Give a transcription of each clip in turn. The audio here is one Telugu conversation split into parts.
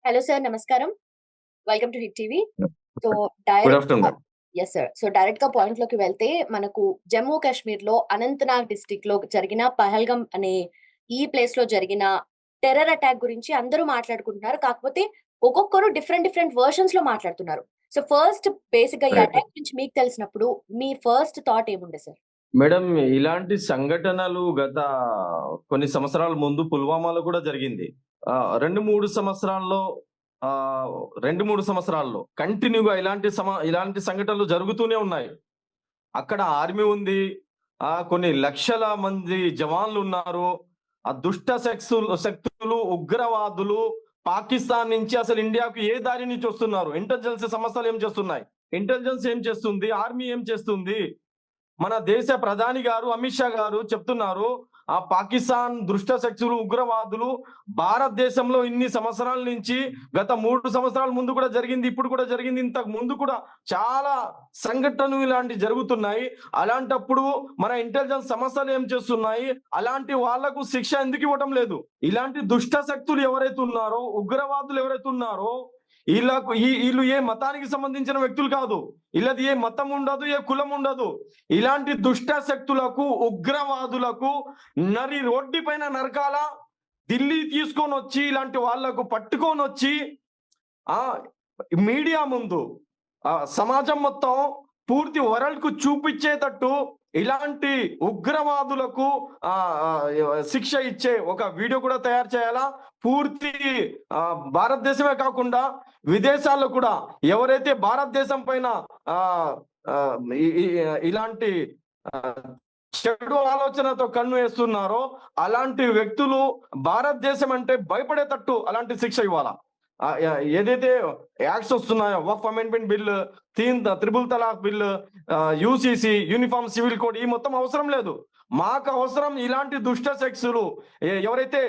Hello sir. నమస్కారం. Welcome to Hit TV. So, good direct afternoon madam. Yes sir. So, డైరెక్ట్‌గా పాయింట్‌లోకి వెళ్తే మనకు జమ్మూ కాశ్మీర్‌లో అనంతనాగ్ డిస్ట్రిక్ట్‌లో జరిగిన పహల్గామ్ అనే ఈ ప్లేస్‌లో జరిగిన టెర్రర్ అటాక్ గురించి అందరూ మాట్లాడుకుంటున్నారు. కాకపోతే ఒక్కొక్కరు డిఫరెంట్ డిఫరెంట్ వెర్షన్స్‌లో మాట్లాడుతున్నారు. సో, ఫస్ట్ బేసిక్‌గా ఈ రైట్. అటాక్ గురించి మీకు తెలిసినప్పుడు మీ ఫస్ట్ థాట్ ఏముండే సార్? మేడం, ఇలాంటి సంఘటనలు గత కొన్ని సంవత్సరాల ముందు పుల్వామాలో కూడా జరిగింది. 2, 3 సంవత్సరాల్లో 2, 3 సంవత్సరాల్లో కంటిన్యూగా ఇలాంటి సంఘటనలు జరుగుతూనే ఉన్నాయి. అక్కడ ఆర్మీ ఉంది. కొన్ని లక్షల మంది జవాన్లున్నారు. ఆ దుష్ట శక్తులు, ఉగ్రవాదులు పాకిస్తాన్ నుంచి అసలు ఇండియాకు ఏ దారి నుంచి వస్తున్నారు? ఇంటెలిజెన్స్ సంస్థలు ఏం చేస్తున్నాయి? ఇంటెలిజెన్స్ ఏం చేస్తుంది? ఆర్మీ ఏం చేస్తుంది? మన దేశ ప్రధాని గారు అమిత్ షా గారు చెప్తున్నారు, ఆ పాకిస్తాన్ దుష్ట శక్తులు, ఉగ్రవాదులు భారతదేశంలో ఇన్ని సంవత్సరాల నుంచి గత 3 సంవత్సరాల ముందు కూడా జరిగింది. ఇప్పుడు కూడా జరిగింది. ఇంతకు ముందు కూడా చాలా సంఘటనలు ఇలాంటివి జరుగుతున్నాయి. అలాంటప్పుడు మన ఇంటెలిజెన్స్ సంస్థలు ఏం చేస్తున్నాయి? అలాంటి వాళ్లకు శిక్ష ఎందుకు ఇవ్వటం లేదు? ఇలాంటి దుష్ట శక్తులు ఎవరైతే ఉన్నారో, ఉగ్రవాదులు ఎవరైతే ఉన్నారో, వీళ్ళు ఏ మతానికి సంబంధించిన వ్యక్తులు కాదు. వీళ్ళది ఏ మతం ఉండదు, ఏ కులం ఉండదు. ఇలాంటి దుష్ట శక్తులకు, ఉగ్రవాదులకు రోడ్డు పైన నరకాల, ఢిల్లీ తీసుకొని వచ్చి ఇలాంటి వాళ్లకు పట్టుకొని వచ్చి ఆ మీడియా ముందు సమాజం మొత్తం పూర్తి వరల్డ్ కు చూపించేటట్టు ఇలాంటి ఉగ్రవాదులకు శిక్ష ఇచ్చే ఒక వీడియో కూడా తయారు చేయాలా. పూర్తి భారతదేశమే కాకుండా విదేశాల్లో కూడా ఎవరైతే భారతదేశం పైన ఇలాంటి చెడు ఆలోచనతో కన్ను వేస్తున్నారో అలాంటి వ్యక్తులు భారతదేశం అంటే భయపడేటట్టు అలాంటి శిక్ష ఇవ్వాలా. ఏదైతే యాక్ట్స్ వస్తున్నాయో, Waqf amendment bill, triple talaq bill, UCC, uniform civil code, ఈ మొత్తం అవసరం లేదు. మాకు అవసరం ఇలాంటి దుష్ట శక్తులు, ఎవరైతే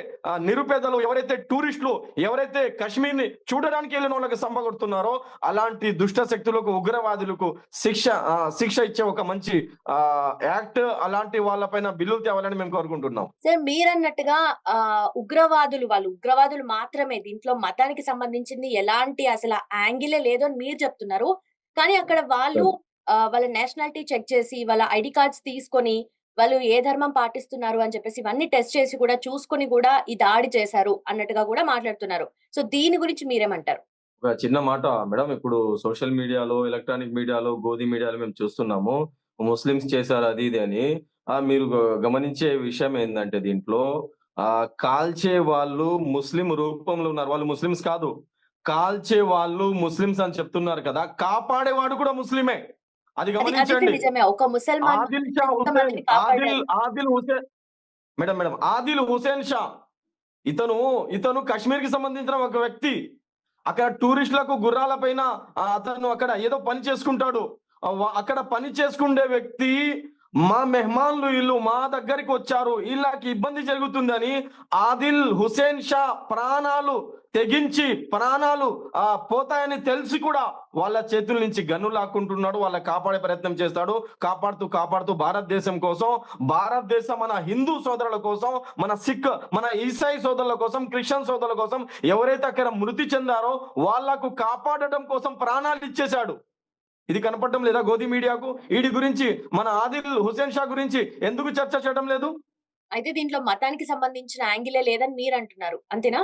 నిరుపేదలు, ఎవరైతే టూరిస్టులు, ఎవరైతే కాశ్మీర్ ని చూడడానికి వెళ్ళిన వాళ్ళకి సంపగొడుతున్నారో అలాంటి దుష్ట శక్తులకు, ఉగ్రవాదులకు శిక్ష ఇచ్చే ఒక మంచి యాక్ట్, అలాంటి వాళ్ళపైన బిల్లులు తేవాలని మేము కోరుకుంటున్నాం. సార్, మీరన్నట్టుగా వాళ్ళు ఉగ్రవాదులు మాత్రమే, దీంట్లో మతానికి సంబంధించింది ఎలాంటి అసలు యాంగిలే లేదు అని మీరు చెప్తున్నారు. కానీ అక్కడ వాళ్ళు వాళ్ళ నేషనాలిటీ చెక్ చేసి, వాళ్ళ ఐడీ కార్డ్స్ తీసుకొని, వాళ్ళు ఏ ధర్మం పాటిస్తున్నారు అని చెప్పేసి ఇవన్నీ టెస్ట్ చేసి కూడా చూసుకొని కూడా ఈ దాడి చేశారు అన్నట్టుగా కూడా మాట్లాడుతున్నారు. సో, దీని గురించి మీరేమంటారు? ఒక చిన్న మాట మేడం, ఇప్పుడు సోషల్ మీడియాలో, ఎలక్ట్రానిక్ మీడియాలో, గోధి మీడియాలో మేము చూస్తున్నాము ముస్లిమ్స్ చేశారు అది ఇది అని. మీరు గమనించే విషయం ఏందంటే దీంట్లో కాల్చే వాళ్ళు ముస్లిం రూపంలో ఉన్నారు. వాళ్ళు ముస్లిమ్స్ కాదు. కాల్చే వాళ్ళు ముస్లిమ్స్ అని చెప్తున్నారు కదా, కాపాడేవాడు కూడా ముస్లిమే. అది గమనించండి. నిజమే. ఒక ముసల్మాన్ ఆదిల్ షా హుసేన్, ఆదిల్ హుసేన్ మేడం ఆదిల్ హుసేన్ షా, ఇతను కాశ్మీర్ కి సంబంధించిన ఒక వ్యక్తి. అక్కడ టూరిస్టులకు గుర్రాల పైన అతను అక్కడ ఏదో పని చేసుకుంటాడు. అక్కడ పని చేసుకునే వ్యక్తి, మా మెహమాన్లు వీళ్ళు మా దగ్గరికి వచ్చారు, వీళ్ళకి ఇబ్బంది జరుగుతుందని ఆదిల్ హుసేన్ షా ప్రాణాలు తెగించి, ప్రాణాలు పోతాయని తెలిసి కూడా వాళ్ళ చేతుల నుంచి గన్ను లాక్కుంటున్నాడు. వాళ్ళ కాపాడే ప్రయత్నం చేస్తాడు. కాపాడుతూ భారతదేశం కోసం, భారతదేశం మన హిందూ సోదరుల కోసం, మన సిక్, మన ఈసాయి సోదరుల కోసం, క్రిస్టియన్ సోదరుల కోసం ఎవరైతే అక్కడ మృతి చెందారో వాళ్లకు కాపాడడం కోసం ప్రాణాలు ఇచ్చేశాడు. ఇది కనపడటం లేదా గోధి మీడియాకు? వీడి గురించి, మన ఆదిల్ హుసేన్ షా గురించి ఎందుకు చర్చ చేయడం లేదు? అయితే దీంట్లో మతానికి సంబంధించిన యాంగిలే లేదని మీరు అంటున్నారు, అంతేనా?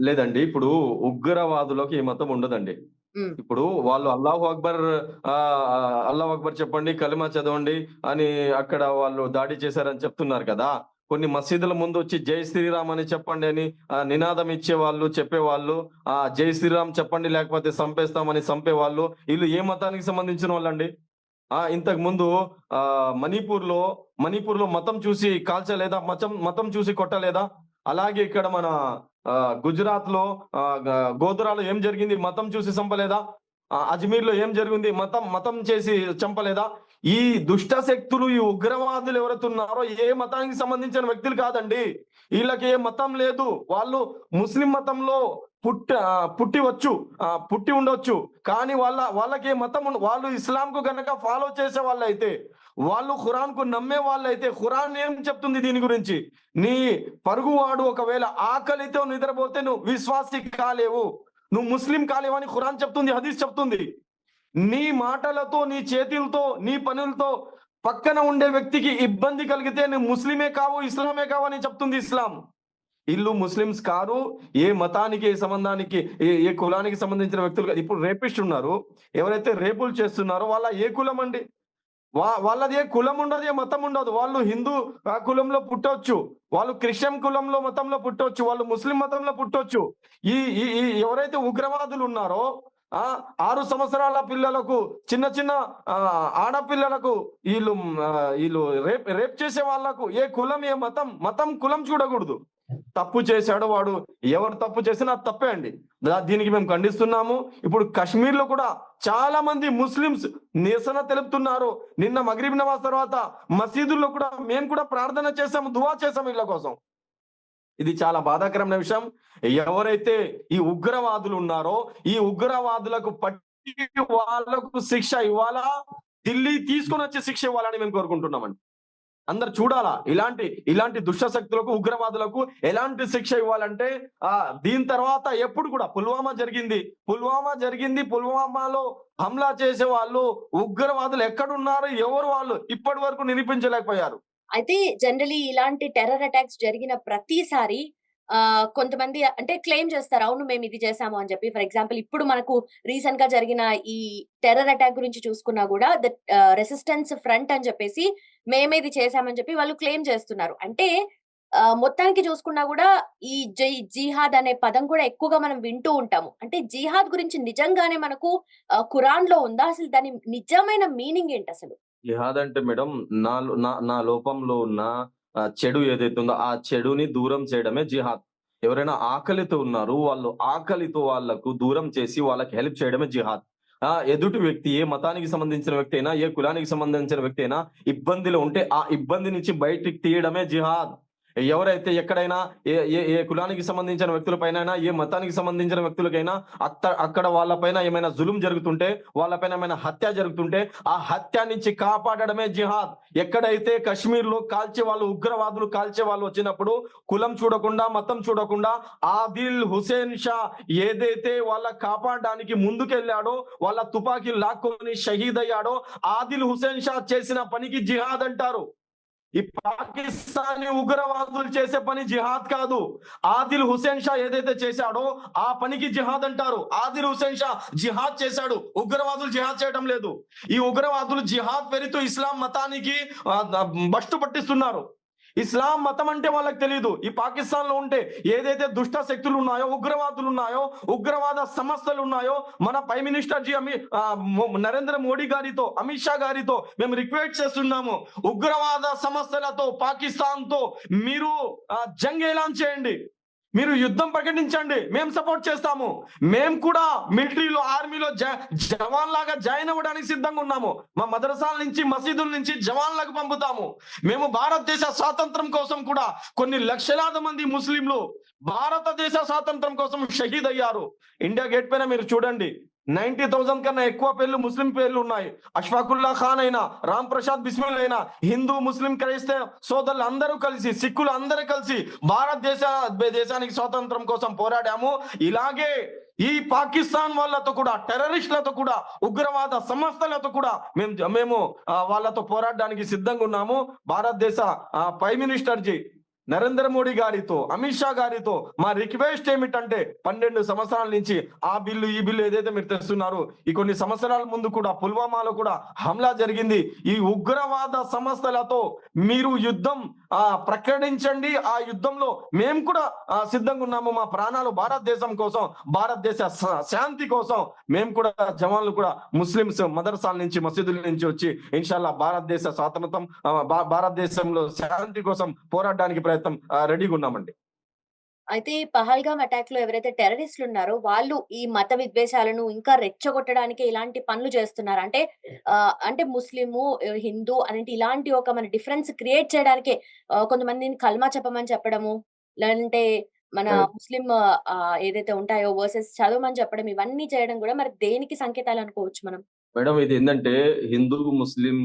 లేదండి. ఇప్పుడు ఉగ్రవాదులకు ఏ మతం ఉండదండి. ఇప్పుడు వాళ్ళు అల్లాహు అక్బర్ చెప్పండి, కలిమా చదవండి అని అక్కడ వాళ్ళు దాడి చేశారని చెప్తున్నారు కదా. కొన్ని మసీదుల ముందు వచ్చి జై శ్రీరామ్ అని చెప్పండి అని నినాదం ఇచ్చేవాళ్ళు, చెప్పేవాళ్ళు, జై శ్రీరామ్ చెప్పండి లేకపోతే చంపేస్తామని చంపేవాళ్ళు, వీళ్ళు ఏ మతానికి సంబంధించిన వాళ్ళండి? ఇంతకు ముందు మణిపూర్ లో మతం చూసి కాల్చలేదా? మతం చూసి కొట్టలేదా? అలాగే ఇక్కడ మన గుజరాత్ లో గోధురాలో ఏం జరిగింది? మతం చూసి చంపలేదా? అజ్మీర్ లో ఏం జరిగింది? మతం చేసి చంపలేదా? ఈ దుష్ట శక్తులు, ఈ ఉగ్రవాదులు ఎవరైతే ఉన్నారో ఏ మతానికి సంబంధించిన వ్యక్తులు కాదండి. వీళ్ళకి ఏ మతం లేదు. వాళ్ళు ముస్లిం మతంలో పుట్టి ఉండొచ్చు. కానీ వాళ్ళకి మతం వాళ్ళు ఇస్లాంకు గనక ఫాలో చేసే వాళ్ళైతే, వాళ్ళు ఖురాన్‌కు నమ్మే వాళ్ళైతే, ఖురాన్ ఏం చెప్తుంది దీని గురించి? నీ పొరుగువాడు ఒకవేళ ఆకలితో నిద్రపోతే నువ్వు విశ్వాసి కాలేవు. నువ్వు ముస్లిం కాలేవని ఖురాన్ చెప్తుంది, హదీస్ చెప్తుంది. నీ మాటలతో, నీ చేతులతో, నీ పనులతో పక్కన ఉండే వ్యక్తికి ఇబ్బంది కలిగితే నువ్వు ముస్లిమే కావు, ఇస్లామే కావు అని చెప్తుంది ఇస్లాం. ఈళ్ళు ముస్లిమ్స్ కారు. ఏ మతానికి, ఏ సంబంధానికి, ఏ కులానికి సంబంధించిన వ్యక్తులు కాదు. ఇప్పుడు రేపిస్ట్ ఉన్నారు. ఎవరైతే రేపులు చేస్తున్నారో వాళ్ళ ఏ కులం అండి? వాళ్ళది ఏ కులం ఉండదు, ఏ మతం ఉండదు. వాళ్ళు హిందూ కులంలో పుట్టొచ్చు. వాళ్ళు క్రిస్టియన్ కులంలో, మతంలో పుట్టొచ్చు. వాళ్ళు ముస్లిం మతంలో పుట్టొచ్చు. ఈ ఈ ఈ ఎవరైతే ఉగ్రవాదులు ఉన్నారో 6 సంవత్సరాల పిల్లలకు, చిన్న చిన్న ఆడపిల్లలకు ఈళ్ళు రేప్ చేసే వాళ్ళకు ఏ కులం, ఏ మతం కులం చూడకూడదు. తప్పు చేశాడు వాడు, ఎవరు తప్పు చేసినా అది తప్పే అండి. దీనికి మేము ఖండిస్తున్నాము. ఇప్పుడు కశ్మీర్‌లో కూడా చాలా మంది ముస్లిమ్స్ నిరసన తెలుపుతున్నారు. నిన్న మగ్రిబ్ నమాజ్ తర్వాత మసీదుల్లో కూడా మేము కూడా ప్రార్థన చేశాము, దువా చేశాము వీళ్ళ కోసం. ఇది చాలా బాధాకరమైన విషయం. ఎవరైతే ఈ ఉగ్రవాదులు ఉన్నారో, ఈ ఉగ్రవాదులకు పట్టి వాళ్ళకు శిక్ష ఇవ్వాలా, ఢిల్లీ తీసుకొనొచ్చి శిక్ష ఇవ్వాలని మేము కోరుకుంటున్నామండి. అందరు చూడాలా ఇలాంటి దుష్ట శక్తులకు, ఉగ్రవాదులకు ఎలాంటి శిక్ష ఇవ్వాలంటే దీని తర్వాత ఎప్పుడు కూడా పుల్వామాలో హమ్లా చేసే వాళ్ళు, ఉగ్రవాదులు ఎక్కడున్నారు, ఎవరు వాళ్ళు ఇప్పటి వరకు నిరూపించలేకపోయారు. అయితే జనరల్లీ ఇలాంటి టెర్రర్ అటాక్స్ జరిగిన ప్రతిసారి కొంతమంది అంటే క్లెయిమ్ చేస్తారు. అవును మేము ఇది చేశాము అని చెప్పి. ఫర్ ఎగ్జాంపుల్ ఇప్పుడు మనకు రీసెంట్‌గా జరిగిన ఈ టెర్రర్ అటాక్ గురించి చూసుకున్నా గూడా రెసిస్టెన్స్ ఫ్రంట్ అని చెప్పేసి మేమే ఇది చేశామని చెప్పి వాళ్ళు క్లెయిమ్ చేస్తున్నారు. అంటే మొత్తానికి చూసుకున్నా గూడా ఈ జిహాద్ అనే పదం కూడా ఎక్కువగా మనం వింటూ ఉంటాము. అంటే జిహాద్ గురించి నిజంగానే మనకు ఖురాన్‌లో ఉందా? అసలు దాని నిజమైన మీనింగ్ ఏంటసలు? జిహాద్ అంటే మేడం నా లోపంలో ఉన్న చెడు ఏదైతే ఉందో ఆ చెడుని దూరం చేయడమే జిహాద్. ఎవరైనా ఆకలితో ఉన్నారు. వాళ్ళు ఆకలితో వాళ్ళకు దూరం చేసి వాళ్ళకి హెల్ప్ చేయడమే జిహాద్. ఎదుటి వ్యక్తి ఏ మతానికి సంబంధించిన వ్యక్తి అయినా, ఏ కులానికి సంబంధించిన వ్యక్తి అయినా ఇబ్బందిలో ఉంటే ఆ ఇబ్బంది నుంచి బయటికి తీయడమే జిహాద్. ఎవరైతే ఎక్కడైనా ఏ ఏ ఏ కులానికి సంబంధించిన వ్యక్తులపైనైనా, ఏ మతానికి సంబంధించిన వ్యక్తులకైనా అక్కడ వాళ్ళపైన ఏమైనా జులుం జరుగుతుంటే, వాళ్ళపైన ఏమైనా హత్య జరుగుతుంటే, ఆ హత్య నుంచి కాపాడడమే జిహాద్. ఎక్కడైతే కశ్మీర్‌లో ఉగ్రవాదులు కాల్చే వాళ్ళు వచ్చినప్పుడు కులం చూడకుండా, మతం చూడకుండా ఆదిల్ హుసేన్ షా ఏదైతే వాళ్ళ కాపాడడానికి ముందుకెళ్ళాడో, వాళ్ళ తుపాకీలు లాక్కొని షహీద్ అయ్యాడో, ఆదిల్ హుసేన్ షా చేసిన పనికి జిహాద్ అంటారు. ఈ పాకిస్తానీ ఉగ్రవాదులు చేసే పని జిహాద్ కాదు. ఆదిల్ హుసేన్ షా ఏదైతే చేశాడో ఆ పనికి జిహాద్ అంటారు. ఆదిల్ హుసేన్ షా జిహాద్ చేశాడు, ఉగ్రవాదులు జిహాద్ చేయడం లేదు. ఈ ఉగ్రవాదులు జిహాద్ పేరుతో ఇస్లాం మతానికి బస్టు పట్టిస్తున్నారు. ఇస్లాం మతం అంటే వాళ్ళకి తెలీదు. ఈ పాకిస్తాన్‌లో ఉంటే ఏదైతే దుష్ట శక్తులు ఉన్నాయో, ఉగ్రవాదులు ఉన్నాయో, ఉగ్రవాద సంస్థలు ఉన్నాయో, మన ప్రైమ్ మినిస్టర్ నరేంద్ర మోడీ గారితో, అమిత్ షా గారితో మేము రిక్వెస్ట్ చేస్తున్నాము. ఉగ్రవాద సంస్థలతో, పాకిస్తాన్‌తో మీరు జంగ్ ఎలాన్ చేయండి. మీరు యుద్ధం ప్రకటించండి, మేము సపోర్ట్ చేస్తాము. మేము కూడా మిలిటరీలో, ఆర్మీలో జవాన్ లాగా జాయిన్ అవ్వడానికి సిద్ధంగా ఉన్నాము. మా మదరసాల నుంచి, మసీదుల నుంచి జవాన్లకు పంపుతాము. మేము భారతదేశ స్వాతంత్రం కోసం కూడా కొన్ని లక్షలాది మంది ముస్లింలు భారతదేశ స్వాతంత్రం కోసం షహీద్ అయ్యారు. ఇండియా గేట్ పైన మీరు చూడండి, 90,000 కన్నా ఎక్కువ పేర్లు ముస్లిం పేర్లు ఉన్నాయి. అష్ఫాకుల్లా ఖాన్ అయినా, రామ్ ప్రసాద్ బిస్మిల్ అయినా, హిందూ, ముస్లిం, క్రైస్తవ సోదరులు అందరూ కలిసి, సిక్కులు అందరూ కలిసి దేశానికి స్వాతంత్రం కోసం పోరాడాము. ఇలాగే ఈ పాకిస్తాన్ వాళ్ళతో కూడా, టెర్రరిస్టులతో కూడా, ఉగ్రవాద సంస్థలతో కూడా మేము వాళ్ళతో పోరాడడానికి సిద్ధంగా ఉన్నాము. భారతదేశ ప్రైమ్ మినిస్టర్ నరేంద్ర మోడీ గారితో, అమిత్ షా గారితో మా రిక్వెస్ట్ ఏమిటంటే 12 సంవత్సరాల నుంచి ఈ బిల్లు ఏదైతే మీరు తెస్తున్నారు, ఈ కొన్ని సంవత్సరాల ముందు కూడా పుల్వామాలో కూడా హమ్లా జరిగింది. ఈ ఉగ్రవాద సంస్థలతో మీరు యుద్ధం ప్రకటించండి. ఆ యుద్ధంలో మేము కూడా సిద్ధంగా ఉన్నాము. మా ప్రాణాలు భారతదేశం కోసం, భారతదేశ శాంతి కోసం మేము కూడా, జవాన్లు కూడా ముస్లిమ్స్ మదర్సాల నుంచి, మసీదుల నుంచి వచ్చి ఇన్షాల్లా భారతదేశ స్వాతంత్రం, భారతదేశంలో శాంతి కోసం పోరాడడానికి రెడీగా ఉన్నామండి. అయితే పహల్గామ్ అటాక్ లో ఎవరైతే టెర్రరిస్టులు ఉన్నారో వాళ్ళు ఈ మత విద్వేషాలను ఇంకా రెచ్చగొట్టడానికి ఇలాంటి పనులు చేస్తున్నారు. అంటే ముస్లిము, హిందూ అనేటి ఇలాంటి ఒక మన డిఫరెన్స్ క్రియేట్ చేయడానికే కొంతమందిని కల్మా చెప్పమని చెప్పడము, లేదంటే మన రైట్. ముస్లిం ఏదైతే ఉంటాయో వర్సెస్ చదవమని చెప్పడం ఇవన్నీ చేయడం గూడా మరి దేనికి సంకేతాలనుకోవచ్చు మనం? మేడం ఇదేందంటే హిందూ, ముస్లిం,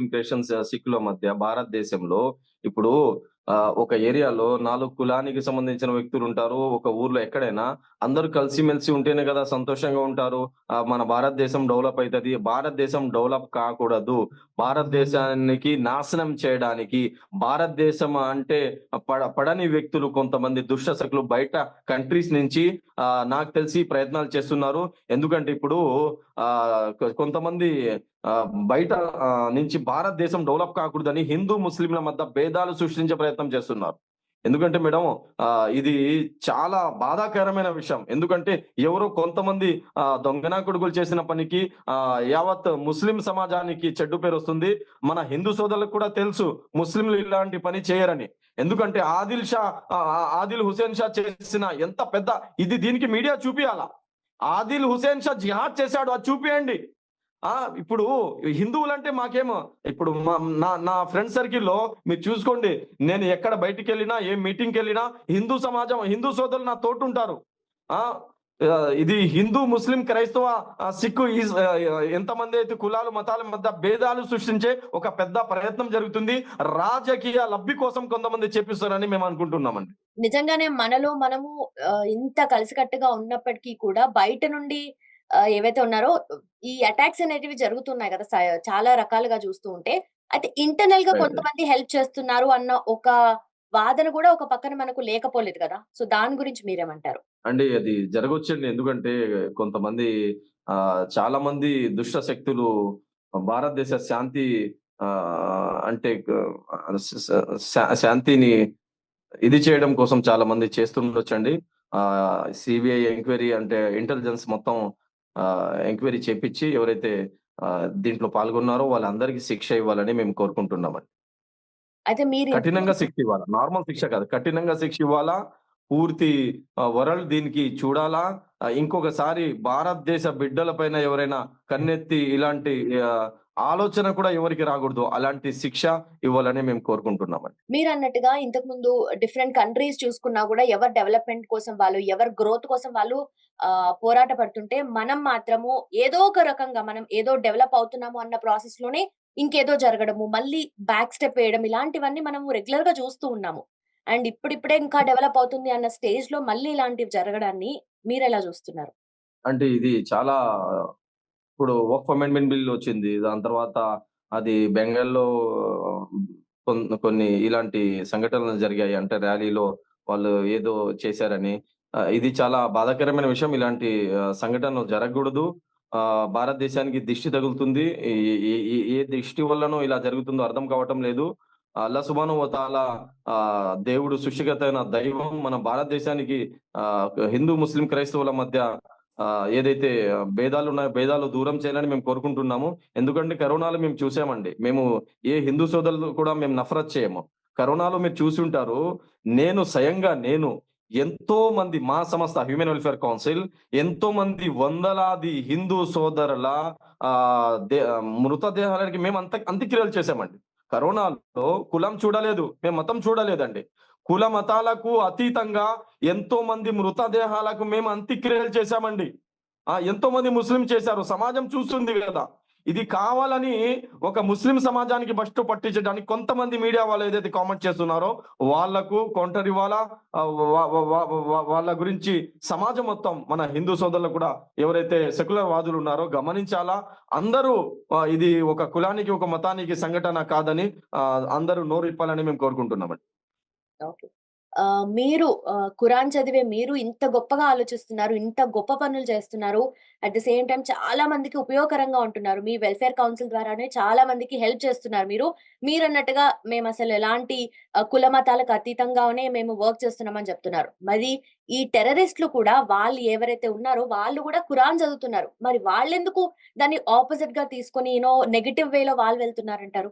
క్రిస్టియన్స్, సిక్కుల మధ్య భారతదేశంలో ఇప్పుడు ఒక ఏరియాలో 4 కులానికి సంబంధించిన వ్యక్తులుంటారు. ఒక ఊర్లో ఎక్కడైనా అందరూ కలిసిమెలిసి ఉంటేనే కదా సంతోషంగా ఉంటారు. మన భారతదేశం డెవలప్ అయితది. భారతదేశం డెవలప్ కాకూడదు. భారతదేశానికి నాశనం చేయడానికి, భారతదేశం అంటే పడని వ్యక్తులు కొంతమంది దుష్టశకులు బయట కంట్రీస్ నుంచి నాకు తెలిసి ప్రయత్నాలు చేస్తున్నారు. ఎందుకంటే ఇప్పుడు కొంతమంది బయట నుంచి భారతదేశం డెవలప్ కాకూడదని హిందూ, ముస్లింల మధ్య భేదాలు సృష్టించే ప్రయత్నం చేస్తున్నారు. ఎందుకంటే మేడం ఇది చాలా బాధాకరమైన విషయం. ఎందుకంటే ఎవరో కొంతమంది దొంగన కొడుకులు చేసిన పనికి యావత్ ముస్లిం సమాజానికి చెడ్డు పేరొస్తుంది. మన హిందూ సోదరులకు కూడా తెలుసు ముస్లింలు ఇలాంటి పని చేయరని. ఎందుకంటే ఆదిల్ హుసేన్ షా చేసిన ఎంత పెద్ద దీనికి మీడియా చూపియాల. ఆదిల్ హుసేన్ షా జిహాద్ చేశాడు. అది చూపియండి. ఇప్పుడు హిందువులంటే మాకేమో ఇప్పుడు నా ఫ్రెండ్ సర్కిల్‌లో మీరు చూసుకోండి. నేను ఎక్కడ బయటికెళ్ళినా, ఏ మీటింగ్‌కెళ్ళినా హిందూ సోదరులు నా తోటుంటారు. ఆ! ఇది హిందూ, ముస్లిం, క్రైస్తవ, సిక్కు ఎంతమంది అయితే కులాలు, మతాల మధ్య భేదాలు సృష్టించే ఒక పెద్ద ప్రయత్నం జరుగుతుంది. రాజకీయ లబ్ధి కోసం కొంతమంది చేపిస్తారని మేము అనుకుంటున్నామండి. నిజంగానే మనలో మనము ఇంత కలిసికట్టుగా ఉన్నప్పటికీ కూడా బయట నుండి ఏవైతే ఉన్నారో ఈ అటాక్స్ అనేటివి జరుగుతున్నాయి కదా! చాలా రకాలుగా చూస్తూ ఉంటే. అయితే ఇంటర్నల్‌గా రైట్. కొంతమంది హెల్ప్ చేస్తున్నారు అన్న ఒక వాదన కూడా ఒక పక్కన మనకు లేకపోలేదు కదా! సో, దాని గురించి మీరేమంటారు? అండి అది జరగొచ్చండి. ఎందుకంటే కొంతమంది చాలా మంది దుష్ట శక్తులు భారతదేశ శాంతి అంటే స స శాంతిని చేయడం కోసం చాలా మంది చేస్తుండొచ్చండి. సీబీఐ ఎంక్వైరీ అంటే ఇంటెలిజెన్స్ మొత్తం ఎంక్వైరీ చేపిచ్చి ఎవరైతే దీంట్లో పాల్గొన్నారో వాళ్ళందరికీ శిక్ష ఇవ్వాలని మేము కోరుకుంటున్నామండి. అయితే మీరు కఠినంగా శిక్ష ఇవ్వాలా. నార్మల్ శిక్ష కాదు. కఠినంగా శిక్ష ఇవ్వాలా. పూర్తి వరల్డ్ దీనికి చూడాలా. ఇంకొకసారి భారతదేశ బిడ్డల పైన ఎవరైనా కన్నెత్తి ఇలాంటి ఆహ్, ఆలోచన కూడా ఎవరికీ రాకూడదు. అలాంటి శిక్ష ఇవ్వాలని మేము కోరుకుంటున్నామండి. మీరన్నట్టుగా ఇంతకుముందు డిఫరెంట్ కంట్రీస్ చూసుకున్నా గూడా ఎవరి డెవలప్‌మెంట్ కోసం వాళ్ళు, ఎవరి గ్రోత్ కోసం వాళ్ళు పోరాట పడుతుంటే, మనం మాత్రము ఏదో ఒక రకంగా మనం ఏదో డెవలప్ అవుతున్నాము అన్న ప్రాసెస్‌లోనే ఇంకేదో జరగడము, మళ్ళీ బ్యాక్ స్టెప్ ఏయడం ఇలాంటివన్నీ మనము రెగ్యులర్‌గా చూస్తూ ఉన్నాము. అండ్ ఇప్పుడిప్పుడే ఇంకా డెవలప్ అవుతుంది అన్న స్టేజ్‌లో మళ్ళీ ఇలాంటివి జరగడాన్ని మీరెలా చూస్తున్నారు? అంటే ఇది చాలా ఇప్పుడు వక్ఫ్ అమెండ్మెంట్ బిల్ వచ్చింది. దాని తర్వాత అది బెంగాల్‌లో కొన్ని ఇలాంటి సంఘటనలు జరిగాయి. అంటే ర్యాలీలో వాళ్ళు ఏదో చేశారని. ఇది చాలా బాధాకరమైన విషయం. ఇలాంటి సంఘటనలు జరగకూడదు. భారతదేశానికి దిష్టి తగులుతుంది. ఏ ఏ ఏ ఏ దిష్టి వల్లనో ఇలా జరుగుతుందో అర్థం కావటం లేదు. అల్లా సుబ్హానహు వ తఆలా దేవుడు సృష్టికర్త అయిన దైవం మన భారతదేశానికి హిందూ, ముస్లిం, క్రైస్తవుల మధ్య ఏదైతే భేదాలున్నాయో భేదాలు దూరం చేయాలని మేము కోరుకుంటున్నాము. ఎందుకంటే కరోనాలో మేము చూసామండి. మేము ఏ హిందూ సోదరులు కూడా మేము నఫరత్ చేయము. కరోనాలో మీరు చూసుంటారు. నేను ఎంతో మంది మా సంస్థ హ్యూమన్ వెల్‌ఫేర్ కౌన్సిల్ ఎంతో మంది వందలాది హిందూ సోదరుల మృతదేహాలకి మేము అంత్యక్రియలు చేశామండి. కరోనాలో కులం చూడలేదు. మేము మతం చూడలేదండి. కుల మతాలకు అతీతంగా ఎంతో మంది మృతదేహాలకు మేము అంత్యక్రియలు చేశామండి. ఎంతో మంది ముస్లిం చేశారు. సమాజం చూస్తుంది గదా! ఇది కావాలని ఒక ముస్లిం సమాజానికి భ్రష్టు పట్టించడానికి కొంతమంది మీడియా వాళ్ళు ఏదైతే కామెంట్ చేస్తున్నారో వాళ్ళకు కౌంటర్ ఇవ్వాలా. వ వ వ వ వాళ్ళ గురించి సమాజం మొత్తం మన హిందూ సోదరులు కూడా ఎవరైతే సెక్యులర్ వాదులు ఉన్నారో గమనించాలా. అందరూ ఇది ఒక కులానికి, ఒక మతానికి సంఘటన కాదని అందరూ నోరిప్పాలని మేము కోరుకుంటున్నామండి. ఓకే. మీరు ఖురాన్ చదివే మీరు ఇంత గొప్పగా ఆలోచిస్తున్నారు. ఇంత గొప్ప పనులు చేస్తున్నారు. అట్ ది సేమ్ టైమ్ చాలా మందికి ఉపయోగకరంగా ఉంటున్నారు. మీ వెల్‌ఫేర్ కౌన్సిల్ ద్వారానే చాలా మందికి హెల్ప్ చేస్తున్నారు మీరు. మీరన్నట్టుగా మేమసలు ఎలాంటి కుల మతాలకు అతీతంగానే మేము వర్క్ చేస్తున్నామని చెప్తున్నారు. మరి ఈ టెర్రరిస్ట్‌లు కూడా వాళ్ళు ఎవరైతే ఉన్నారో వాళ్ళు కూడా ఖురాన్ చదువుతున్నారు. మరి వాళ్ళెందుకు దాన్ని ఆపోజిట్‌గా తీసుకొని నెగెటివ్ వేలో వాళ్ళు వెళ్తున్నారంటారు?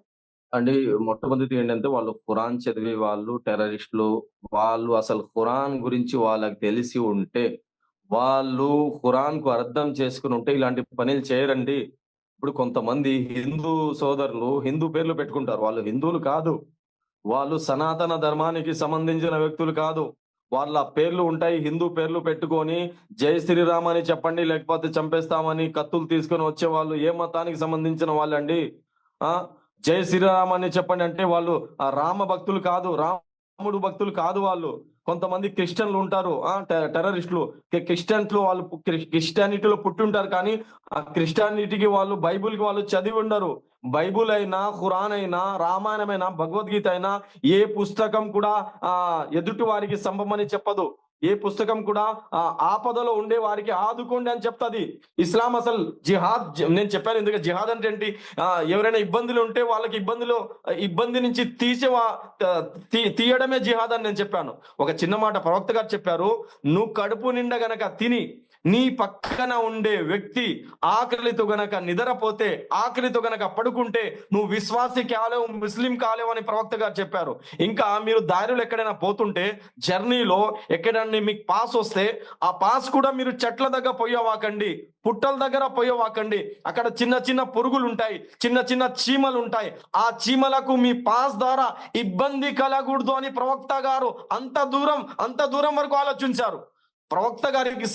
అండి మొట్టమొదటిది ఏంటంటే వాళ్ళు ఖురాన్ చదివే వాళ్ళు టెర్రరిస్టులు. వాళ్ళు అసలు ఖురాన్ గురించి వాళ్ళకి తెలిసి ఉంటే, వాళ్ళు ఖురాన్‌కు అర్థం చేసుకొనుంటే ఇలాంటి పనులు చేయరండి. ఇప్పుడు కొంతమంది హిందూ సోదరులు హిందూ పేర్లు పెట్టుకుంటారు. వాళ్ళు హిందువులు కాదు. వాళ్ళు సనాతన ధర్మానికి సంబంధించిన వ్యక్తులు కాదు. వాళ్ళ పేర్లు ఉంటాయి, హిందూ పేర్లు పెట్టుకొని జై శ్రీరామ్ అని చెప్పండి, లేకపోతే చంపేస్తామని కత్తులు తీసుకొని వచ్చే వాళ్ళు ఏ మతానికి సంబంధించిన వాళ్ళండి? ఆ జై శ్రీరామ్ అని చెప్పండి అంటే వాళ్ళు రామ భక్తులు కాదు, రాముడు భక్తులు కాదు వాళ్ళు. కొంతమంది క్రిస్టియన్లు ఉంటారు, టెర్రరిస్టులు. క్రిస్టియన్లు వాళ్ళు క్రిస్టియానిటీలో పుట్టి ఉంటారు, కానీ ఆ క్రిస్టియానిటీకి వాళ్ళు బైబుల్కి వాళ్ళు చదివి ఉండరు. బైబుల్ అయినా, ఖురాన్ అయినా, రామాయణమైనా, భగవద్గీత అయినా ఏ పుస్తకం కూడా ఎదుటి వారికి సంభమని చెప్పదు. ఏ పుస్తకం కూడా ఆపదలో ఉండే వారికి ఆదుకోండి అని చెప్తుంది. ఇస్లాం అసలు నేను చెప్పాను ఎందుకంటే జిహాద్ అంటే ఏంటి? ఎవరైనా ఇబ్బందులు ఉంటే వాళ్ళకి ఇబ్బంది నుంచి తీయడమే జిహాద్ అని నేను చెప్పాను. ఒక చిన్న మాట ప్రవక్త గారు చెప్పారు, నువ్వు కడుపు నిండా గనక తిని నీ పక్కన ఉండే వ్యక్తి ఆకలితో గనక నిద్రపోతే, ఆకలితో గనక పడుకుంటే నువ్వు విశ్వాసి కాలేవు, ముస్లిం కాలేవు అని ప్రవక్త గారు చెప్పారు. ఇంకా మీరు దారిలో ఎక్కడైనా పోతుంటే, జర్నీలో ఎక్కడైనా మీకు పాస్ వస్తే ఆ పాస్ కూడా మీరు చెట్ల దగ్గర పోయేవాకండి, పుట్టల దగ్గర పోయేవాకండి. అక్కడ చిన్న చిన్న పురుగులు ఉంటాయి, చిన్న చిన్న చీమలు ఉంటాయి. ఆ చీమలకు మీ పాస్ ద్వారా ఇబ్బంది కలగకూడదు అని ప్రవక్త గారు అంత దూరం వరకు ఆలోచించారు. ప్రవక్త గారికి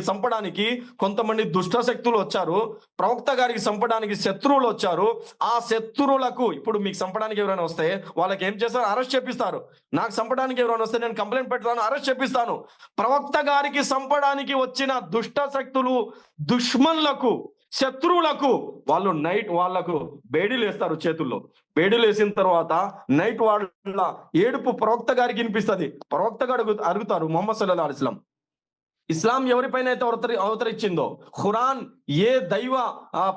చంపడానికి కొంతమంది దుష్ట శక్తులు వచ్చారు. ప్రవక్త గారికి చంపడానికి శత్రువులు వచ్చారు. ఆ శత్రువులకు ఇప్పుడు మీకు చంపడానికి ఎవరైనా వస్తే వాళ్ళకి ఏం చేస్తారు? అరెస్ట్ చేపిస్తారు. నాకు చంపడానికి ఎవరైనా వస్తే నేను కంప్లైంట్ పెడతాను, అరెస్ట్ చేపిస్తాను. ప్రవక్త గారికి చంపడానికి వచ్చిన దుష్ట శక్తులు, దుష్మన్లకు, శత్రువులకు వాళ్ళు నైట్ వాళ్ళకు బేడీలు వేస్తారు చేతుల్లో. బేడీలు వేసిన తర్వాత నైట్ వాళ్ళ ఏడుపు ప్రవక్త గారికి వినిపిస్తుంది. ప్రవక్త గారు అడుగుతారు, ముహమ్మద్ సల్లల్లాహు అలైహి వసల్లం, ఇస్లాం ఎవరిపైన అయితే అవతరించిందో, ఖురాన్ ఏ దైవ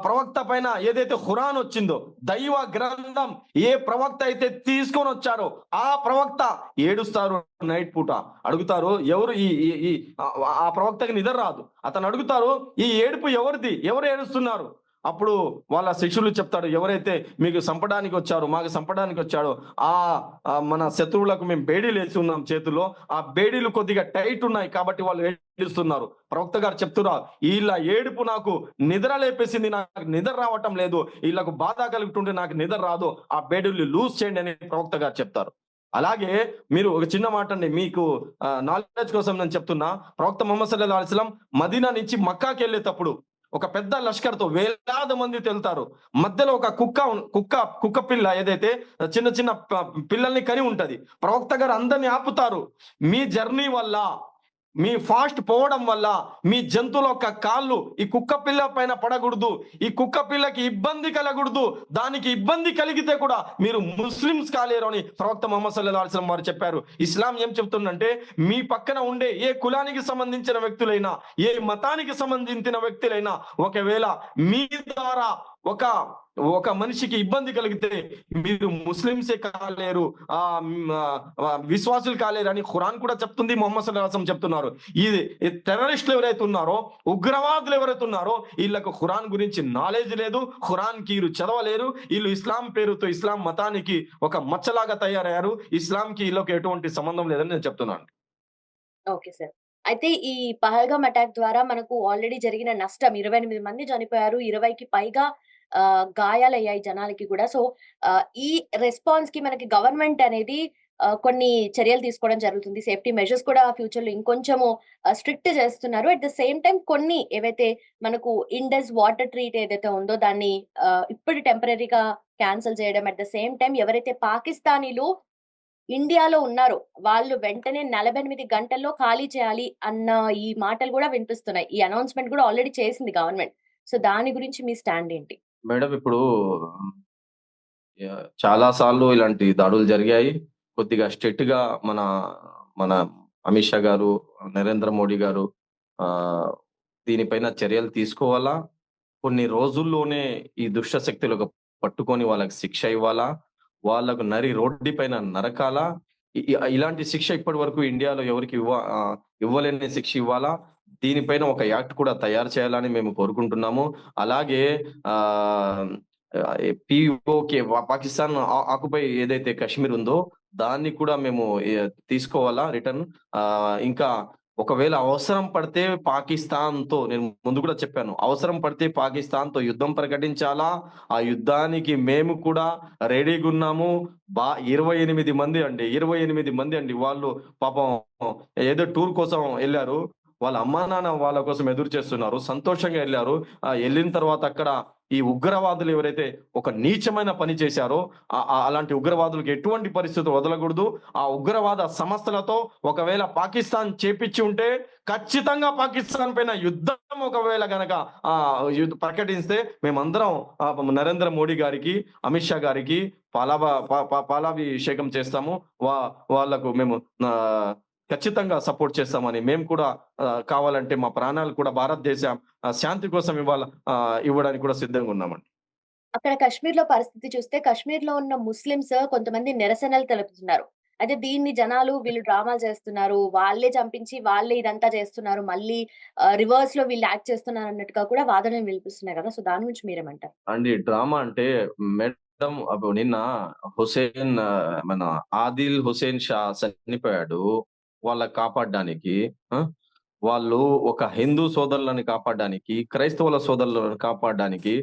ప్రవక్త పైన ఏదైతే ఖురాన్ వచ్చిందో, దైవ గ్రంథం ఏ ప్రవక్త అయితే తీసుకొని వచ్చారో ఆ ప్రవక్త ఏడుస్తారు. నైట్ పూట అడుగుతారు, ఎవరు ఆ ప్రవక్తకి నిద్ర రాదు. అతను అడుగుతారు, ఈ ఏడుపు ఎవరిది, ఎవరు ఏడుస్తున్నారు? అప్పుడు వాళ్ళ శిష్యులు చెప్తాడు, ఎవరైతే మీకు చంపడానికి వచ్చారో, మాకు చంపడానికి వచ్చాడో మన శత్రువులకు మేము బేడీలు వేసి ఉన్నాం చేతుల్లో, ఆ బేడీలు కొద్దిగా టైట్ ఉన్నాయి కాబట్టి వాళ్ళు ఏడుస్తున్నారు. ప్రవక్త గారు చెప్తున్నారు, వీళ్ళ ఏడుపు నాకు నిద్ర లేపేసింది, నాకు నిద్ర రావటం లేదు, వీళ్ళకు బాధ కలుగుతుంటే నాకు నిద్ర రాదు, ఆ బేడీలు లూజ్ చేయండి అని ప్రవక్త గారు చెప్తారు. అలాగే మీరు ఒక చిన్న మాట అండి, మీకు నాలెడ్జ్ కోసం నేను చెప్తున్నా. ప్రవక్త ముహమ్మద్ సల్లల్లాహు అలైహి వసల్లం మదీనా నుంచి మక్కాకి వెళ్ళేటప్పుడు ఒక పెద్ద లష్కర్తో వేలాది మంది వెళ్తారు. మధ్యలో ఒక కుక్క పిల్ల ఏదైతే చిన్న చిన్న పిల్లల్ని కని ఉంటది. ప్రవక్త గారు అందరినీ ఆపుతారు. మీ జర్నీ వల్ల, మీ ఫాస్ట్ పోవడం వల్ల మీ జంతువుల యొక్క కాళ్ళు ఈ కుక్క పిల్ల పైన పడకూడదు, ఈ కుక్క పిల్లకి ఇబ్బంది కలగకూడదు. దానికి ఇబ్బంది కలిగితే కూడా మీరు ముస్లిమ్స్ కాలేరు అని ప్రవక్త ముహమ్మద్ సల్లల్లాహు అలైహి వసల్లం వారు చెప్పారు. ఇస్లాం ఏం చెప్తుందంటే, మీ పక్కన ఉండే ఏ కులానికి సంబంధించిన వ్యక్తులైనా, ఏ మతానికి సంబంధించిన వ్యక్తులైనా, ఒకవేళ మీ ద్వారా ఒక మనిషికి ఇబ్బంది కలిగితే మీరు ముస్లింసే కాలేరు, విశ్వాసులు కాలేరు అని ఖురాన్ కూడా చెప్తుంది, ముహమ్మద్ సల్లల్లాహు అలైహి వసల్లం చెప్తున్నారు. ఈ టెర్రరిస్టులు ఎవరైతే ఉన్నారో, ఉగ్రవాదులు ఎవరైతే ఉన్నారో, వీళ్ళకు ఖురాన్ గురించి నాలెడ్జ్ లేదు, ఖురాన్ కి వీళ్ళు చదవలేరు. వీళ్ళు ఇస్లాం పేరుతో ఇస్లాం మతానికి ఒక మచ్చలాగా తయారయ్యారు. ఇస్లాంకి వీళ్ళకి ఎటువంటి సంబంధం లేదని నేను చెప్తున్నాను. Okay sir. అయితే ఈ పహల్గామ్ అటాక్ ద్వారా మనకు ఆల్రెడీ జరిగిన నష్టం 28 మంది చనిపోయారు. 20కి పైగా గాయాలయ్యాయి జనాలకి కూడా. సో, ఈ రెస్పాన్స్‌కి మనకి గవర్నమెంట్ అనేది కొన్ని చర్యలు తీసుకోవడం జరుగుతుంది. సేఫ్టీ మెజర్స్ కూడా ఫ్యూచర్‌లో ఇంకొంచెము స్ట్రిక్ట్ చేస్తున్నారు. అట్ ద సేమ్ టైమ్ కొన్ని ఏవైతే మనకు ఇండస్ వాటర్ ట్రీట్ ఏదైతే ఉందో దాన్ని ఇప్పుడు టెంపరరీగా క్యాన్సెల్ చేయడం. అట్ ద సేమ్ టైమ్ ఎవరైతే పాకిస్తానీలు ఇండియాలో ఉన్నారో వాళ్ళు వెంటనే 48 గంటల్లో ఖాళీ చేయాలి అన్న ఈ మాటలు గూడా వినిపిస్తున్నాయి. ఈ అనౌన్స్‌మెంట్ గూడా ఆల్రెడీ చేసింది గవర్నమెంట్. సో, దాని గురించి మీ స్టాండ్ ఏంటి? మేడం, ఇప్పుడు చాలా సార్లు ఇలాంటి దాడులు జరిగాయి. కొద్దిగా స్ట్రిక్ట్‌గా మన మన అమిత్ షా గారు, నరేంద్ర మోడీ గారు దీనిపైన చర్యలు తీసుకోవాలా? కొన్ని రోజుల్లోనే ఈ దుష్ట శక్తులకు పట్టుకొని వాళ్ళకి శిక్ష ఇవ్వాలా? వాళ్ళకు రోడ్డు పైన నరకాలా? ఇలాంటి శిక్ష ఇప్పటి వరకు ఇండియాలో ఎవరికి ఇవ్వలేని శిక్ష ఇవ్వాలా? దీనిపైన ఒక యాక్ట్ కూడా తయారు చేయాలని మేము కోరుకుంటున్నాము. అలాగే పీఓకే పాకిస్తాన్ ఆక్యుపై ఏదైతే కశ్మీర్ ఉందో దాన్ని కూడా మేము తీసుకోవాలా రిటర్న్. ఇంకా ఒకవేళ అవసరం పడితే పాకిస్తాన్‌తో నేను ముందు కూడా చెప్పాను. అవసరం పడితే పాకిస్తాన్‌తో యుద్ధం ప్రకటించాలా? ఆ యుద్ధానికి మేము కూడా రెడీగున్నాము. 28 మంది అండి. 28 మంది అండి. వాళ్ళు పాపం ఏదో టూర్ కోసం ఎళ్లారు. వాళ్ళ అమ్మానాన్న వాళ్ళ కోసం ఎదురు చేస్తున్నారు. సంతోషంగా ఎళ్లారు. ఎళ్ళిన తర్వాత అక్కడ ఈ ఉగ్రవాదులు ఎవరైతే ఒక నీచమైన పని చేశారో అలాంటి ఉగ్రవాదులకు ఎటువంటి పరిస్థితులు వదలకూడదు. ఆ ఉగ్రవాద సంస్థలతో ఒకవేళ పాకిస్తాన్ చేపిచ్చి ఉంటే ఖచ్చితంగా పాకిస్తాన్ పైన యుద్ధం ఒకవేళ గనక ప్రకటిస్తే మేమందరం నరేంద్ర మోడీ గారికి, అమిత్ షా గారికి పాలాభిషేకం చేస్తాము. వాళ్ళకు మేము ఖచ్చితంగా సపోర్ట్ చేస్తామని మేము కూడా కావాలంటే మా ప్రాణాలు కూడా భారతదేశ శాంతి కోసం ఇవ్వడానికి కూడా సిద్ధంగా ఉన్నామండి. అక్కడ కశ్మీర్‌లో పరిస్థితి చూస్తే కశ్మీర్‌లో ఉన్న ముస్లిమ్స్ కొంతమంది నిరసనలు తెలుపుతున్నారు. అయితే దీన్ని జనాలు వీళ్ళు డ్రామాలు చేస్తున్నారు. వాళ్ళే చంపించి వాళ్ళే ఇదంతా చేస్తున్నారు. మళ్ళీ రివర్స్‌లో వీళ్ళు యాక్ట్ చేస్తున్నారు అన్నట్టుగా కూడా వాదనలు వినిపిస్తున్నాయి కదా! సో దాని గురించి మీరేమంటారు? అండి డ్రామా అంటే మేడం నిన్న మన ఆదిల్ హుసేన్ షా చనిపోయాడు. వాళ్ళని కాపాడ్డానికి ఆ! వాళ్ళు ఒక హిందూ సోదరులని కాపాడ్డానికి, క్రైస్తవుల సోదరులను కాపాడ్డానికి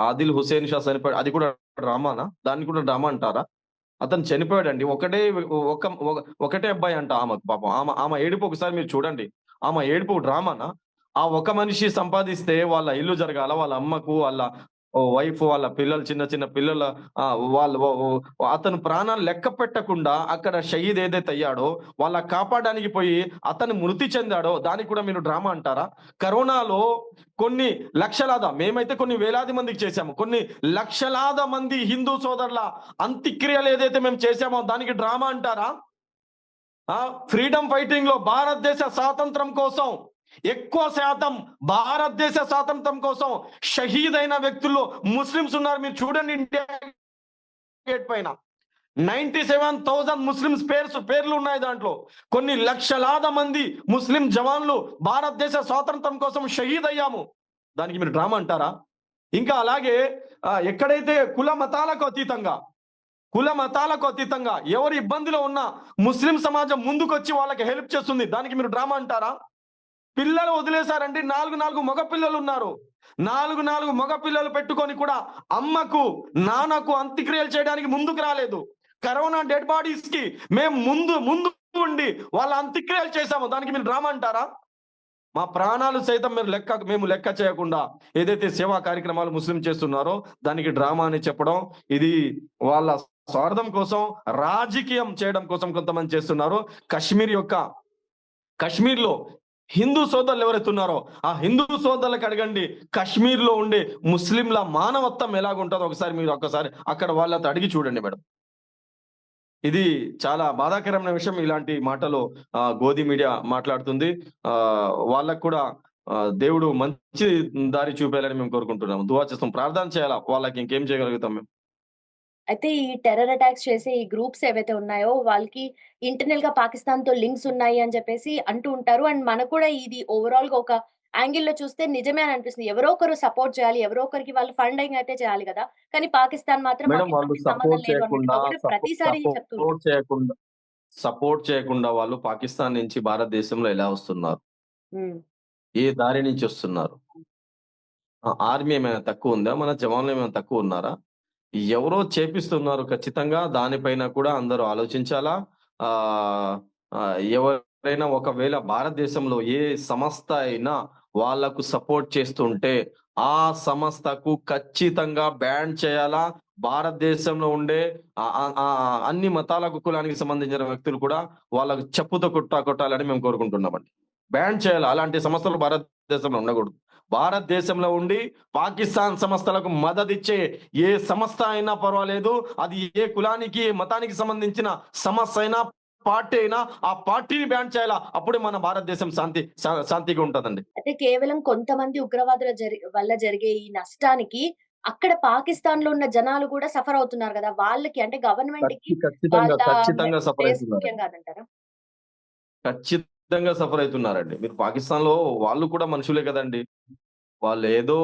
ఆదిల్ హుసేన్ షా చనిపోయాడు. అది కూడా డ్రామానా? దాన్ని కూడా డ్రామా అంటారా? అతను చనిపోయాడండి. ఒక ఒక ఒకటే అబ్బాయి అంట ఆమెకు పాపం. ఆమె ఏడుపు ఒకసారి మీరు చూడండి. ఆమె ఏడుపు డ్రామానా? ఆ ఒక మనిషి సంపాదిస్తే వాళ్ళ ఇల్లు జరగాల. వాళ్ళ అమ్మకు, వాళ్ళ వైఫ్, వాళ్ళ పిల్లలు చిన్న చిన్న పిల్లల వాళ్ళు అతను ప్రాణాలు లెక్క పెట్టకుండా అక్కడ షహీద్ ఏదైతే అయ్యాడో వాళ్ళ కాపాడడానికి పోయి అతను మృతి చెందాడో దానికి కూడా మీరు డ్రామా అంటారా? కరోనాలో కొన్ని మేమైతే కొన్ని వేలాది మందికి చేశాము. కొన్ని లక్షలాది మంది హిందూ సోదరుల అంత్యక్రియలు ఏదైతే మేము చేశామో దానికి డ్రామా అంటారా? ఫ్రీడమ్ ఫైటింగ్ లో భారతదేశ స్వాతంత్రం కోసం ఎక్కువ శాతం భారతదేశ స్వాతంత్రం కోసం షహీద్ అయిన వ్యక్తుల్లో ముస్లిమ్స్ ఉన్నారు. మీరు చూడండి ఇండియా గేట్ పైన 97,000 ముస్లిమ్స్ పేర్లు ఉన్నాయి దాంట్లో. కొన్ని లక్షలాది మంది ముస్లిం జవాన్లు భారతదేశ స్వాతంత్రం కోసం షహీద్ అయ్యాము. దానికి మీరు డ్రామా అంటారా? ఇంకా అలాగే ఎక్కడైతే కుల మతాలకు అతీతంగా ఎవరు ఇబ్బందిలో ఉన్నా ముస్లిం సమాజం ముందుకొచ్చి వాళ్ళకి హెల్ప్ చేస్తుంది. దానికి మీరు డ్రామా అంటారా? పిల్లలు వదిలేశారండి. 4 మగ పిల్లలు ఉన్నారు. 4 మగ పిల్లలు పెట్టుకొని కూడా అమ్మకు, నాన్నకు అంత్యక్రియలు చేయడానికి ముందుకు రాలేదు. కరోనా డెడ్ బాడీస్ కి మేము ముందు ఉండి వాళ్ళ అంత్యక్రియలు చేశాము. దానికి మీరు డ్రామా అంటారా? మా ప్రాణాలు సైతం మేము లెక్క చేయకుండా ఏదైతే సేవా కార్యక్రమాలు ముస్లిం చేస్తున్నారో దానికి డ్రామా అని చెప్పడం, ఇది వాళ్ళ స్వార్థం కోసం రాజకీయం చేయడం కోసం కొంతమంది చేస్తున్నారు. కశ్మీర్‌లో హిందూ సోదరులు ఎవరైతే ఉన్నారో ఆ హిందూ సోదరులకు అడగండి. కశ్మీర్‌లో ఉండే ముస్లింల మానవత్వం ఎలాగుంటదో ఒకసారి అక్కడ వాళ్ళతో అడిగి చూడండి మేడం. ఇది చాలా బాధాకరమైన విషయం. ఇలాంటి మాటలు గోధి మీడియా మాట్లాడుతుంది. వాళ్ళకి కూడా దేవుడు మంచి దారి చూపేయాలని మేము కోరుకుంటున్నాము. దుఆ చేస్తాం. ప్రార్థన చేయాలా. వాళ్ళకి ఇంకేం చేయగలుగుతాం మేము. అయితే ఈ టెర్రర్ అటాక్స్ చేసే ఈ గ్రూప్స్ ఏవైతే ఉన్నాయో వాళ్ళకి ఇంటర్నల్‌గా పాకిస్తాన్‌తో లింక్స్ ఉన్నాయి అని చెప్పేసి అంటూ ఉంటారు. అండ్ మనకు కూడా ఇది ఓవరాల్‌గా ఒక యాంగిల్‌లో చూస్తే నిజమే అని అనిపిస్తుంది. ఎవరో ఒకరు సపోర్ట్ చేయాలి. ఎవరో ఒకరికి వాళ్ళు ఫండింగ్ అయితే చేయాలి గదా! కానీ పాకిస్తాన్ మాత్రం మేడం మాకు వాళ్ళు ఎటువంటి సంబంధం లేదు అన్నట్టుగా కూడా ప్రతిసారి చెప్తూ ఉంటారు. సపోర్ట్ చేయకుండా వాళ్ళు పాకిస్తాన్ నుంచి భారతదేశంలో ఎలా వస్తున్నారు? హ్మ్. ఏ దారి నుంచి వస్తున్నారు? ఆర్మీ ఏమైనా తక్కువుందా? మన జవాన్లు ఏమైనా తక్కువున్నారా? ఎవరో చేపిస్తున్నారు ఖచ్చితంగా. దానిపైన కూడా అందరూ ఆలోచించాలా. ఆహ్, ఎవరైనా ఒకవేళ భారతదేశంలో ఏ సంస్థ అయినా వాళ్ళకు సపోర్ట్ చేస్తుంటే, ఆ సంస్థకు ఖచ్చితంగా బ్యాన్ చేయాలా. భారతదేశంలో ఉండే అన్ని మతాలకు, కులానికి సంబంధించిన వ్యక్తులు కూడా వాళ్ళకు చెప్పుతో కొట్టాలని మేము కోరుకుంటున్నామండి. బ్యాన్ చేయాలా. అలాంటి సంస్థలు భారతదేశంలో ఉండకూడదు. భారతదేశంలో ఉండి పాకిస్తాన్ సంస్థలకు మద్దతిచ్చే ఏ సంస్థ అయినా పర్వాలేదు. అది ఏ కులానికి, ఏ మతానికి సంబంధించిన సంస్థ అయినా, పార్టీ అయినా ఆ పార్టీని బ్యాన్ చేయాలా. అప్పుడే మన భారతదేశం శాంతిగా ఉంటదండి. అయితే కేవలం కొంతమంది ఉగ్రవాదుల వల్ల జరిగే ఈ నష్టానికి అక్కడ పాకిస్తాన్‌లో ఉన్న జనాలు కూడా సఫర్ అవుతున్నారు గదా! వాళ్ళకి అంటే గవర్నమెంట్‌కి వాళ్ళ ఖచ్చితంగా సఫర్ శ్రేయస్సు ముఖ్యం అయితున్నారండి. కాదంటారా? ఖచ్చితంగా సఫర్ అయితున్నారండి. మీరు పాకిస్తాన్‌లో వాళ్ళు కూడా మనుషులే కదండీ! వాళ్ళు ఏదో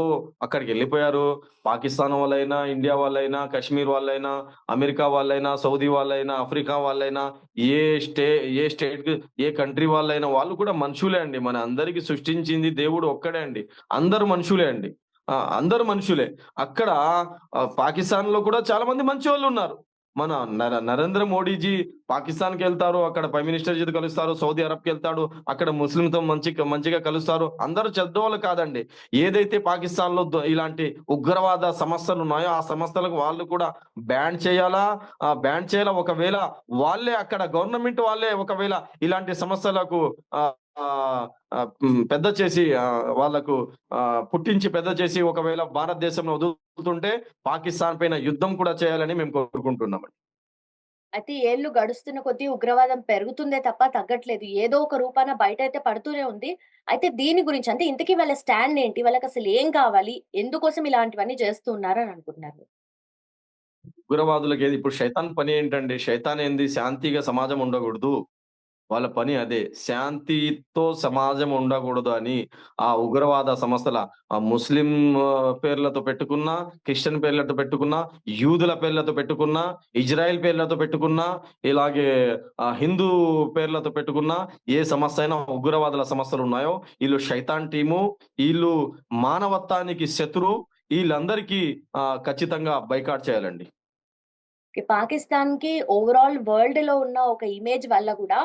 అక్కడికి వెళ్ళిపోయారు. పాకిస్తాన్ వాళ్ళైనా, ఇండియా వాళ్ళైనా, కాశ్మీర్ వాళ్ళైనా, అమెరికా వాళ్ళైనా, సౌదీ వాళ్ళైనా, ఆఫ్రికా వాళ్ళైనా, ఏ ఏ స్టేట్ ఏ కంట్రీ వాళ్ళైనా వాళ్ళు కూడా మనుషులే అండి. మన అందరికి సృష్టించింది దేవుడు ఒక్కడే అండి. అందరూ మనుషులే అండి. అందరూ మనుషులే. అక్కడ పాకిస్తాన్‌లో కూడా చాలా మంది మంచోళ్ళున్నారు. మన నరేంద్ర మోడీజీ పాకిస్తాన్‌కెళ్తారు. అక్కడ ప్రైమ్ మినిస్టర్ జీతో కలుస్తారు. సౌదీ అరబ్‌కెళ్తాడు. అక్కడ ముస్లింతో మంచిగా కలుస్తారు. అందరూ చెడ్డోళ్ళు కాదండి. ఏదైతే పాకిస్తాన్‌లో ఇలాంటి ఉగ్రవాద సంస్థలున్నాయో, ఆ సంస్థలకు వాళ్ళు కూడా బ్యాన్ చేయాలా? బ్యాన్ చేయాలా? ఒకవేళ వాళ్ళే అక్కడ గవర్నమెంట్ వాళ్ళే ఒకవేళ ఇలాంటి సమస్యలకు ఆహ్, ఆహ్, పెద్ద చేసి వాళ్ళకు పుట్టించి పెద్ద చేసి ఒకవేళ భారతదేశంలో వదులుతుంటే పాకిస్తాన్ పైన యుద్ధం కూడా చేయాలని మేము కోరుకుంటున్నామండి. అయితే ఏళ్ళు గడుస్తున్న కొద్దీ ఉగ్రవాదం పెరుగుతుందే తప్ప తగ్గట్లేదు. ఏదో ఒక రూపాన బయటైతే పడుతూనే ఉంది. అయితే దీని గురించి అంటే ఇంతకీ వాళ్ళ స్టాండ్ ఏంటి? వాళ్ళకసలు ఏం కావాలి? ఎందుకోసం ఇలాంటివన్నీ చేస్తూ ఉన్నారని అనుకుంటున్నారు? ఉగ్రవాదులకేది ఇప్పుడు శైతాన్ పని ఏంటండి? శైతాన్ ఏంది? శాంతిగా సమాజం ఉండకూడదు. వాళ్ళ పని అదే. శాంతితో సమాజం ఉండకూడదు అని ఆ ఉగ్రవాద సంస్థల ముస్లిం పేర్లతో పెట్టుకున్నా, క్రిస్టియన్ పేర్లతో పెట్టుకున్నా, యూదుల పేర్లతో పెట్టుకున్నా, ఇజ్రాయెల్ పేర్లతో పెట్టుకున్నా, ఇలాగే హిందూ పేర్లతో పెట్టుకున్నా, ఏ సంస్థ అయినా ఉగ్రవాదుల సంస్థలున్నాయో ఈళ్ళు శైతాన్ టీము. ఈళ్ళు మానవత్వానికి శత్రువు. ఈళ్ళందరికీ ఖచ్చితంగా బైకాట్ చేయాలండి. పాకిస్తాన్‌కి ఓవరాల్ వరల్డ్‌లో ఉన్న ఒక ఇమేజ్ వల్ల గూడా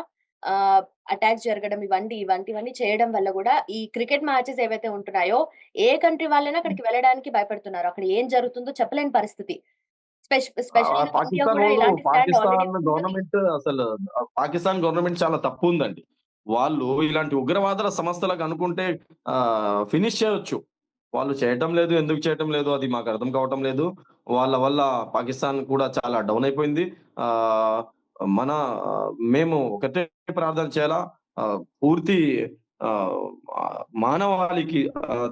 అటాక్స్ జరగడం ఇవంటివన్నీ చేయడం వల్ల గూడా ఈ క్రికెట్ మ్యాచెస్ ఏవైతే ఉంటున్నాయో, ఏ కంట్రీ వాళ్ళైనా అక్కడికి వెళ్ళడానికి భయపడుతున్నారు. అక్కడ ఏం జరుగుతుందో చెప్పలేని పరిస్థితి. స్పెషల్‌గా ఇండియా గూడా ఇలాంటి స్టాండ్ ఆల్రెడీ పాకిస్తాన్ తీసుకుంది. గవర్నమెంట్ అసలు పాకిస్తాన్ గవర్నమెంట్ చాలా తప్పుందండి. వాళ్ళు ఇలాంటి ఉగ్రవాదుల సంస్థలకు అనుకుంటే ఫినిష్ చేయొచ్చు. వాళ్ళు చేయటం లేదు. ఎందుకు చేయటం లేదు అది మాకు అర్థం కావటం లేదు. వాళ్ళ వల్ల పాకిస్తాన్ కూడా చాలా డౌన్ అయిపోయింది. ఆహ్, మన మేము ఒకటే ప్రార్థన చేయాలా పూర్తి ఆహ్, మానవాళికి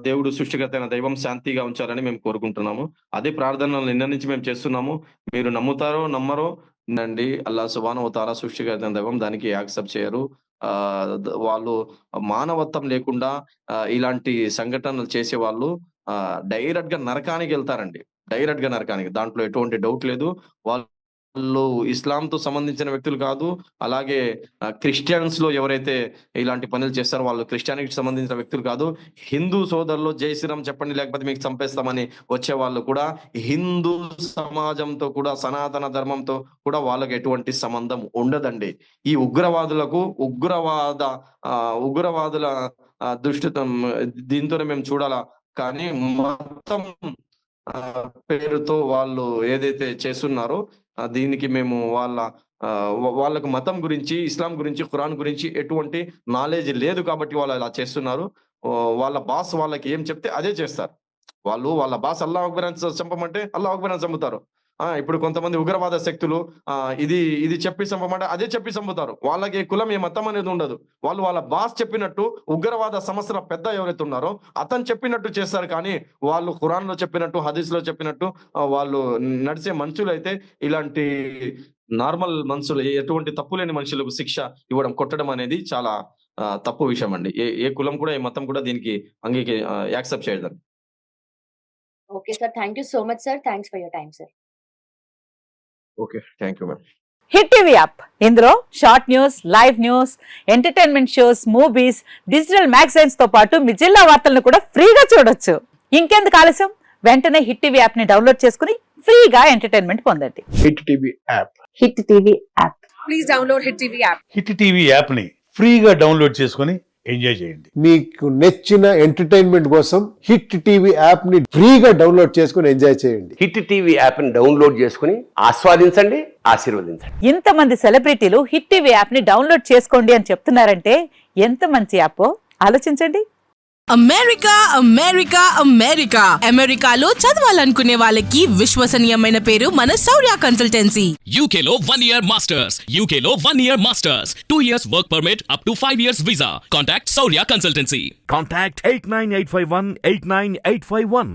దేవుడు సృష్టికర్త అయిన దైవం శాంతిగా ఉంచాలని మేము కోరుకుంటున్నాము. అదే ప్రార్థనలు నిన్న నుంచి మేము చేస్తున్నాము. మీరు నమ్ముతారో నమ్మరో నండి అల్లాహ్ సుబ్హానహు వ తఆలా సృష్టికర్త అయిన దైవం దానికి యాక్సెప్ట్ చేయరు. వాళ్ళు మానవత్వం లేకుండా ఇలాంటి సంఘటనలు చేసేవాళ్ళు డైరెక్ట్‌గా నరకానికెళ్తారండి. డైరెక్ట్‌గా నరకానికి. దాంట్లో ఎటువంటి డౌట్ లేదు. వాళ్ళు ఇస్లాంతో సంబంధించిన వ్యక్తులు కాదు. అలాగే క్రిస్టియన్స్‌లో ఎవరైతే ఇలాంటి పనులు చేస్తారో వాళ్ళు క్రిస్టియానిటీకి సంబంధించిన వ్యక్తులు కాదు. హిందూ సోదరులు జై శ్రీరామ్ చెప్పండి లేకపోతే మీకు చంపేస్తామని వచ్చేవాళ్ళు కూడా హిందూ సమాజంతో కూడా సనాతన ధర్మంతో కూడా వాళ్ళకి ఎటువంటి సంబంధం ఉండదండి. ఈ ఉగ్రవాదుల దుష్టుతం దీంతోనే మేము చూడాలా. కానీ మతం పేరుతో వాళ్ళు ఏదైతే చేస్తున్నారో దీనికి మేము వాళ్ళకు మతం గురించి, ఇస్లాం గురించి, ఖురాన్ గురించి ఎటువంటి నాలెడ్జ్ లేదు కాబట్టి వాళ్ళు అలా చేస్తున్నారు. వాళ్ళ బాస్ వాళ్ళకి ఏం చెప్తే అదే చేస్తారు. వాళ్ళ బాస్ అల్లాహ్ అక్బర్ అని చంపమంటే అల్లాహ్ అక్బర్ అని చంపుతారు. ఇప్పుడు కొంతమంది ఉగ్రవాద శక్తులు ఇది చెప్పి చంపమంటే అదే చెప్పి చంపుతారు. వాళ్ళకి కులం ఏ మతం అనేది ఉండదు. వాళ్ళ బాస్ చెప్పినట్టు ఉగ్రవాద సంస్థల పెద్ద ఎవరైతే ఉన్నారో అతను చెప్పినట్టు చేస్తారు కానీ వాళ్ళు ఖురాన్‌లో చెప్పినట్టు, హదీస్‌లో చెప్పినట్టు వాళ్ళు నడిచే మనుషులైతే ఇలాంటి నార్మల్ మనుషులు ఎటువంటి తప్పు లేని మనుషులకు శిక్ష ఇవ్వడం, కొట్టడం అనేది చాలా తప్పు విషయం అండి. ఏ ఏ కులం కూడా, ఏ మతం కూడా దీనికి యాక్సెప్ట్ చేయదండి. Okay sir. Thank you so much sir. Thanks for your time sir. Okay. Thank you ma'am. Hit TV app ఇందులో short news, live news, entertainment shows, movies, digital magazines తో పాటు మీ జిల్లా వార్తలను కూడా ఫ్రీగా చూడొచ్చు. ఇంకెందుకు ఆలస్యం? వెంటనే హిట్ టీవీ యాప్ ని డౌన్లోడ్ చేసుకుని ఫ్రీగా ఎంటర్టైన్మెంట్ పొందండి. Hit TV app. Hit TV app. Please download hit TV app. Hit TV app ని ఫ్రీగా డౌన్లోడ్ చేసుకొని ఎంజాయ్ చేయండి. మీకు నచ్చిన ఎంటర్టైన్మెంట్ కోసం హిట్ టీవీ యాప్ ని ఫ్రీగా డౌన్లోడ్ చేసుకొని ఎంజాయ్ చేయండి. హిట్ టీవీ యాప్ ని డౌన్లోడ్ చేసుకుని ఆస్వాదించండి, ఆశీర్వదించండి. ఇంతమంది సెలబ్రిటీలు హిట్ టీవీ యాప్ ని డౌన్లోడ్ చేసుకోండి అని చెప్తున్నారంటే ఎంత మంచి యాప్ ఆలోచించండి. అమెరికాలో చదవాలనుకునే వాళ్ళకి విశ్వసనీయమైన పేరు మన శౌర్య కన్సల్టెన్సీ. UK లో 1 year masters. 2 years work permit up to 5 years visa. Contact Saurya Consultancy. Contact 89851 89851.